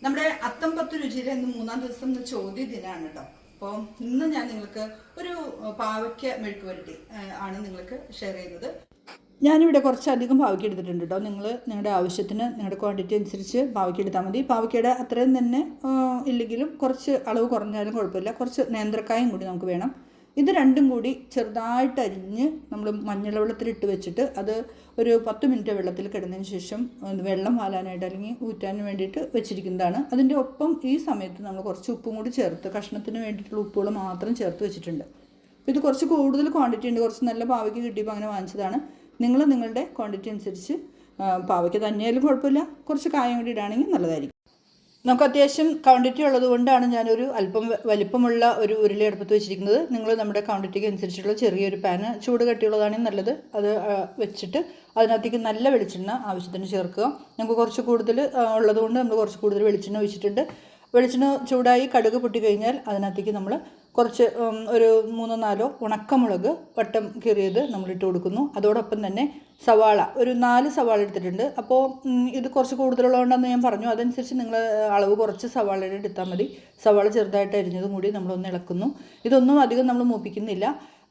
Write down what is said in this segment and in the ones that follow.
നമ്മുടെ അത്തംപത്ത് രുചിയിലെ ഇന്ന് മൂന്നാം ദിവസം ചോദ്യ ദിനമാണ് കേട്ടോ. അപ്പോൾ ഇന്ന് ഞാൻ നിങ്ങൾക്ക് ഒരു പാവയ്ക്ക മെഴുക്ക് പുരട്ടി ആണ് നിങ്ങൾക്ക് ഷെയർ ചെയ്യുന്നത്. ഞാനിവിടെ കുറച്ചധികം പാവയ്ക്ക എടുത്തിട്ടുണ്ട് കേട്ടോ. നിങ്ങളുടെ ആവശ്യത്തിന് നിങ്ങളുടെ ക്വാണ്ടിറ്റി അനുസരിച്ച് പാവയ്ക്ക എടുത്താൽ മതി. പാവയ്ക്കയുടെ അത്രയും തന്നെ ഇല്ലെങ്കിലും കുറച്ച് അളവ് കുറഞ്ഞാലും കുഴപ്പമില്ല. കുറച്ച് നേന്ത്രക്കായും കൂടി നമുക്ക് വേണം. ഇത് രണ്ടും കൂടി ചെറുതായിട്ട് അരിഞ്ഞ് നമ്മൾ മഞ്ഞൾ വെള്ളത്തിലിട്ട് വെച്ചിട്ട് അത് ഒരു 10 മിനിറ്റ് വെള്ളത്തിൽ കിടന്നതിന് ശേഷം വെള്ളം വാലാനായിട്ട് അല്ലെങ്കിൽ ഊറ്റാൻ വേണ്ടിയിട്ട് വെച്ചിരിക്കുന്നതാണ്. അതിൻ്റെ ഒപ്പം ഈ സമയത്ത് നമ്മൾ കുറച്ച് ഉപ്പും കൂടി ചേർത്ത് കഷ്ണത്തിന് വേണ്ടിയിട്ടുള്ള ഉപ്പുകൾ മാത്രം ചേർത്ത് വെച്ചിട്ടുണ്ട്. ഇത് കുറച്ച് കൂടുതൽ ക്വാണ്ടിറ്റി ഉണ്ട്. കുറച്ച് നല്ല പാവയ്ക്ക് കിട്ടിയപ്പോൾ അങ്ങനെ വാങ്ങിച്ചതാണ്. നിങ്ങളുടെ ക്വാണ്ടിറ്റി അനുസരിച്ച് പാവയ്ക്ക് തന്നെയായാലും കുഴപ്പമില്ല, കുറച്ച് കായം കൂടി ഇടുകയാണെങ്കിൽ നല്ലതായിരിക്കും. നമുക്ക് അത്യാവശ്യം ക്വാണ്ടിറ്റി ഉള്ളത് കൊണ്ടാണ് ഞാനൊരു അല്പം വലിപ്പമുള്ള ഒരു ഉരുളി അടുപ്പത്ത് വെച്ചിരിക്കുന്നത്. നിങ്ങൾ നമ്മുടെ ക്വാണ്ടിറ്റിക്ക് അനുസരിച്ചുള്ള ചെറിയൊരു പാന് ചൂട് കട്ടിയുള്ളതാണെങ്കിൽ നല്ലത്. അത് വെച്ചിട്ട് അതിനകത്തേക്ക് നല്ല വെളിച്ചെണ്ണ ആവശ്യത്തിന് ചേർക്കുക. നമുക്ക് കുറച്ച് കൂടുതൽ ഉള്ളതുകൊണ്ട് നമ്മൾ കുറച്ച് കൂടുതൽ വെളിച്ചെണ്ണ ഒഴിച്ചിട്ടുണ്ട്. വെളിച്ചെണ്ണ ചൂടായി കടുക് പൊട്ടിക്കഴിഞ്ഞാൽ അതിനകത്തേക്ക് നമ്മൾ കുറച്ച് ഒരു 3-4 ഉണക്കമുളക് വട്ടം കീറിയത് നമ്മളിട്ട് കൊടുക്കുന്നു. അതോടൊപ്പം തന്നെ സവാള ഒരു 4 സവാള എടുത്തിട്ടുണ്ട്. അപ്പോൾ ഇത് കുറച്ച് കൂടുതലുള്ളതുകൊണ്ടാണെന്ന് ഞാൻ പറഞ്ഞു. അതനുസരിച്ച് നിങ്ങൾ അളവ് കുറച്ച് സവാളയുടെ എടുത്താൽ മതി. സവാള ചെറുതായിട്ട് അരിഞ്ഞതും കൂടി നമ്മളൊന്ന് ഇളക്കുന്നു. ഇതൊന്നും അധികം നമ്മൾ മൂപ്പിക്കുന്നില്ല.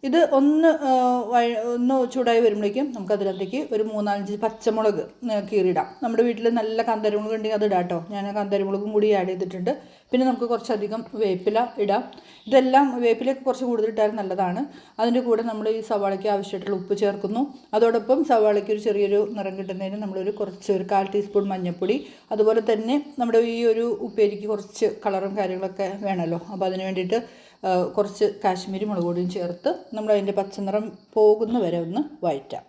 ഇത് ഒന്ന് ചൂടായി വരുമ്പോഴേക്കും നമുക്ക് അതിനകത്തേക്ക് ഒരു 3-4 പച്ചമുളക് കീറിയിടാം. നമ്മുടെ വീട്ടിൽ നല്ല കാന്താരിമുളക് ഉണ്ടെങ്കിൽ അത് ഇടാം കേട്ടോ. ഞാൻ കാന്താരിമുളകും കൂടി ആഡ് ചെയ്തിട്ടുണ്ട്. പിന്നെ നമുക്ക് കുറച്ചധികം വേപ്പില ഇടാം. ഇതെല്ലാം വേപ്പിലയൊക്കെ കുറച്ച് കൂടുതലിട്ടാലും നല്ലതാണ്. അതിൻ്റെ കൂടെ നമ്മൾ ഈ സവാളയ്ക്ക് ആവശ്യമായിട്ടുള്ള ഉപ്പ് ചേർക്കുന്നു. അതോടൊപ്പം സവാളയ്ക്ക് ഒരു ചെറിയൊരു നിറം കിട്ടുന്നതിന് നമ്മളൊരു ഒരു 1/4 ടീസ്പൂൺ മഞ്ഞൾപ്പൊടി, അതുപോലെ തന്നെ നമ്മുടെ ഈ ഒരു ഉപ്പേരിക്ക് കുറച്ച് കളറും കാര്യങ്ങളൊക്കെ വേണമല്ലോ. അപ്പോൾ അതിന് വേണ്ടിയിട്ട് കുറച്ച് കാശ്മീരി മുളക് പൊടിയും ചേർത്ത് നമ്മളതിൻ്റെ പച്ചനിറം പോകുന്ന വരെ ഒന്ന് വഴറ്റാം.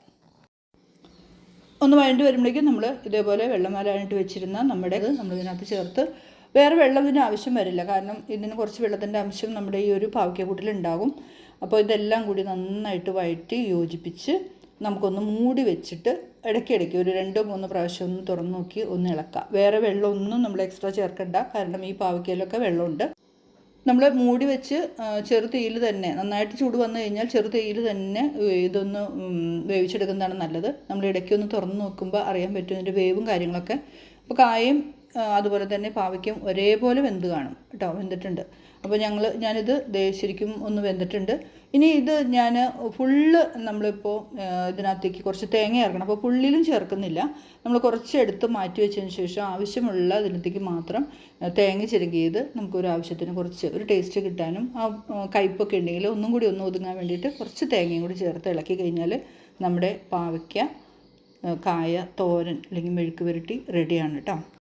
ഒന്ന് വഴണ്ടി വരുമ്പോഴേക്കും നമ്മൾ ഇതേപോലെ വെള്ളം വരാനായിട്ട് വെച്ചിരുന്ന നമ്മളിതിനകത്ത് ചേർത്ത് വേറെ വെള്ളത്തിന് ആവശ്യം വരില്ല. കാരണം ഇതിന് കുറച്ച് വെള്ളത്തിൻ്റെ അംശം നമ്മുടെ ഈ ഒരു പാവയ്ക്കക്കൂട്ടിലുണ്ടാകും. അപ്പോൾ ഇതെല്ലാം കൂടി നന്നായിട്ട് വഴറ്റി യോജിപ്പിച്ച് നമുക്കൊന്ന് മൂടി വെച്ചിട്ട് ഇടയ്ക്കിടയ്ക്ക് ഒരു 2-3 പ്രാവശ്യം ഒന്ന് തുറന്ന് നോക്കി ഒന്ന് ഇളക്കാം. വേറെ വെള്ളമൊന്നും നമ്മൾ എക്സ്ട്രാ ചേർക്കണ്ട. കാരണം ഈ പാവയ്ക്കയിലൊക്കെ വെള്ളമുണ്ട്. നമ്മൾ മൂടി വെച്ച് ചെറു തീയിൽ തന്നെ, നന്നായിട്ട് ചൂട് വന്നു കഴിഞ്ഞാൽ ചെറു തീയിൽ തന്നെ ഇതൊന്ന് വേവിച്ചെടുക്കുന്നതാണ് നല്ലത്. നമ്മൾ ഇടയ്ക്കൊന്ന് തുറന്ന് നോക്കുമ്പോൾ അറിയാൻ പറ്റും ഇതിൻ്റെ വേവും കാര്യങ്ങളൊക്കെ. അപ്പോൾ കായും അതുപോലെ തന്നെ പാവയ്ക്കും ഒരേപോലെ വെന്ത് കാണും കേട്ടോ, വെന്തിട്ടുണ്ട്. അപ്പോൾ ഞാനിത് ശരിക്കും ഒന്ന് വെന്തിട്ടുണ്ട്. ഇനി ഇത് ഞാൻ നമ്മളിപ്പോൾ ഇതിനകത്തേക്ക് കുറച്ച് തേങ്ങ ചേർക്കണം. അപ്പോൾ ഫുള്ളിലും ചേർക്കുന്നില്ല. നമ്മൾ കുറച്ച് എടുത്ത് മാറ്റി വെച്ചതിന് ശേഷം ആവശ്യമുള്ള ഇതിനകത്തേക്ക് മാത്രം തേങ്ങ ചിരകിയത് നമുക്കൊരു ആവശ്യത്തിന് കുറച്ച് ഒരു ടേസ്റ്റ് കിട്ടാനും ആ കയ്പ്പൊക്കെ ഉണ്ടെങ്കിൽ ഒന്നും കൂടി ഒന്ന് ഒതുങ്ങാൻ വേണ്ടിയിട്ട് കുറച്ച് തേങ്ങയും കൂടി ചേർത്ത് ഇളക്കി കഴിഞ്ഞാൽ നമ്മുടെ പാവയ്ക്ക കായ തോരൻ അല്ലെങ്കിൽ മെഴുക്ക് പുരട്ടി റെഡിയാണ് കേട്ടോ.